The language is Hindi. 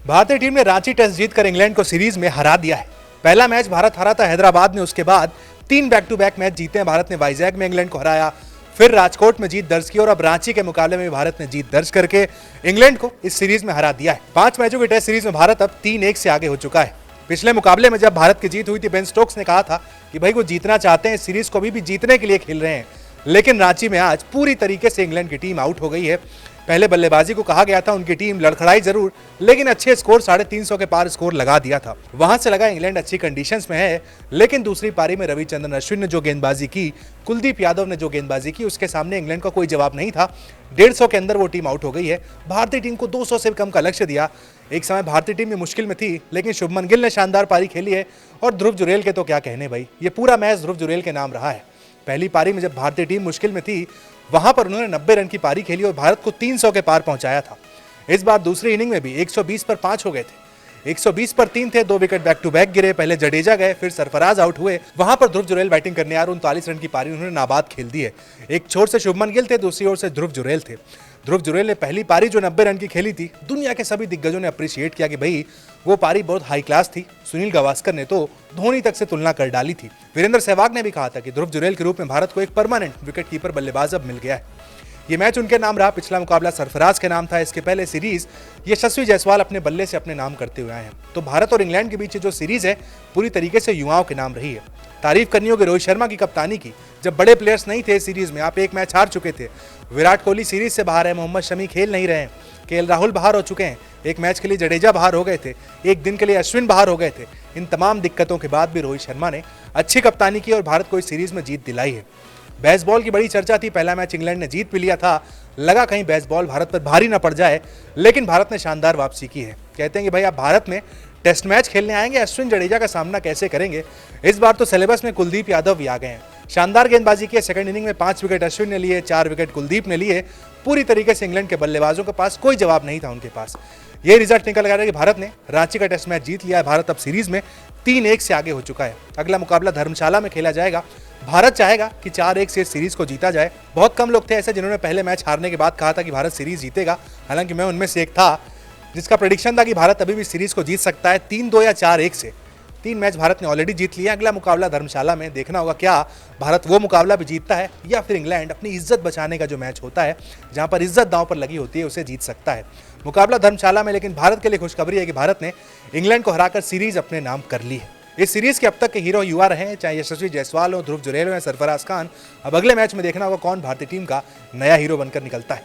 भारतीय टीम ने रांची टेस्ट जीतकर इंग्लैंड को सीरीज में हरा दिया है। पहला मैच भारत हारा था हैदराबाद में, उसके बाद 3 बैक टू बैक मैच जीते हैं भारत ने। वाइजैक में इंग्लैंड को हराया, फिर राजकोट में जीत दर्ज की और अब रांची के मुकाबले में भारत ने जीत दर्ज करके इंग्लैंड को इस सीरीज में हरा दिया है। 5 मैचों की टेस्ट सीरीज में भारत अब 3-1 से आगे हो चुका है। पिछले मुकाबले में जब भारत की जीत हुई थी, बेन स्टोक्स ने कहा था कि भाई वो जीतना चाहते हैं, इस सीरीज को भी जीतने के लिए खेल रहे हैं। लेकिन रांची में आज पूरी तरीके से इंग्लैंड की टीम आउट हो गई है। पहले बल्लेबाजी को कहा गया था उनकी टीम लड़खड़ाई जरूर, लेकिन अच्छे स्कोर 350 के पार स्कोर लगा दिया था। वहां से लगा इंग्लैंड अच्छी कंडीशंस में है, लेकिन दूसरी पारी में रविचंद्रन अश्विन ने जो गेंदबाजी की, कुलदीप यादव ने जो गेंदबाजी की, उसके सामने इंग्लैंड का कोई जवाब नहीं था। 150 के अंदर वो टीम आउट हो गई है। भारतीय टीम को 200 से कम का लक्ष्य दिया। एक समय भारतीय टीम भी मुश्किल में थी, लेकिन शुभमन गिल ने शानदार पारी खेली है और ध्रुव जुरैल के तो क्या कहने भाई, ये पूरा मैच ध्रुव जुरैल के नाम रहा है। पहली पारी में जब भारतीय टीम मुश्किल में थी, वहां पर उन्होंने 90 रन की पारी खेली और भारत को 300 के पार पहुंचाया था। इस बार दूसरी इनिंग में भी 120 पर 5 हो गए थे, 120 पर 3 थे। 2 विकेट बैक टू बैक गिरे, पहले जडेजा गए, फिर सरफराज आउट हुए। वहां पर ध्रुव जुरैल बैटिंग करने आ रहे, 39 रन की पारी उन्होंने नाबाद खेल दी है। एक छोर से शुभमन गिल थे, दूसरी ओर से ध्रुव जुरैल थे। ध्रुव जुरैल ने पहली पारी जो 90 रन की खेली थी, दुनिया के सभी दिग्गजों ने अप्रिशिएट किया कि भाई वो पारी बहुत हाई क्लास थी। सुनील गावस्कर ने तो धोनी तक से तुलना कर डाली थी। वीरेंद्र सहवाग ने भी कहा था कि ध्रुव जुरैल के रूप में भारत को एक परमानेंट विकेट कीपर बल्लेबाज अब मिल गया है। ये मैच उनके नाम रहा। पिछला मुकाबला सरफराज के नाम था। इसके पहले सीरीज यशस्वी जायसवाल अपने बल्ले से अपने नाम करते हुए आए हैं। तो भारत और इंग्लैंड के बीच जो सीरीज है, पूरी तरीके से युवाओं के नाम रही है। तारीफ करनी होगी रोहित शर्मा की कप्तानी की। जब बड़े प्लेयर्स नहीं थे सीरीज में, आप एक मैच हार चुके थे। विराट कोहली सीरीज से बाहर है, मोहम्मद शमी खेल नहीं रहे हैं, केएल राहुल बाहर हो चुके हैं, एक मैच के लिए जडेजा बाहर हो गए थे, एक दिन के लिए अश्विन बाहर हो गए थे। इन तमाम दिक्कतों के बाद भी रोहित शर्मा ने अच्छी कप्तानी की और भारत को इस सीरीज में जीत दिलाई है। बेसबॉल की बड़ी चर्चा थी। पहला मैच इंग्लैंड ने जीत भी लिया था, लगा कहीं बेसबॉल भारत पर भारी ना पड़ जाए, लेकिन भारत ने शानदार वापसी की है। कहते हैं कि भाई आप भारत में टेस्ट मैच खेलने आएंगे, अश्विन जडेजा का सामना कैसे करेंगे। इस बार तो सिलेबस में कुलदीप यादव भी आ गए हैं। शानदार गेंदबाजी की। सेकंड इनिंग में 5 विकेट अश्विन ने लिए, 4 विकेट कुलदीप ने लिए। पूरी तरीके से इंग्लैंड के बल्लेबाजों के पास कोई जवाब नहीं था उनके पास। ये रिजल्ट निकल गया कि भारत ने रांची का टेस्ट मैच जीत लिया है। भारत अब सीरीज में 3-1 से आगे हो चुका है। अगला मुकाबला धर्मशाला में खेला जाएगा। भारत चाहेगा कि 4-1 से सीरीज को जीता जाए। बहुत कम लोग थे ऐसे जिन्होंने पहले मैच हारने के बाद कहा था कि भारत सीरीज जीतेगा। हालांकि मैं उनमें से एक था जिसका प्रेडिक्शन था कि भारत अभी भी सीरीज को जीत सकता है 3-2 या 4-1 से। 3 मैच भारत ने ऑलरेडी जीत लिया। अगला मुकाबला धर्मशाला में। देखना होगा क्या भारत वो मुकाबला भी जीतता है या फिर इंग्लैंड अपनी इज्जत बचाने का जो मैच होता है, जहां पर इज्जत दांव पर लगी होती है, उसे जीत सकता है। मुकाबला धर्मशाला में। लेकिन भारत के लिए खुशखबरी है कि भारत ने इंग्लैंड को हराकर सीरीज अपने नाम कर ली है। इस सीरीज के अब तक के हीरो युवा रहे, चाहे यशस्वी जायसवाल हो, ध्रुव जुरैल हो या सरफराज खान। अब अगले मैच में देखना होगा कौन भारतीय टीम का नया हीरो बनकर निकलता है।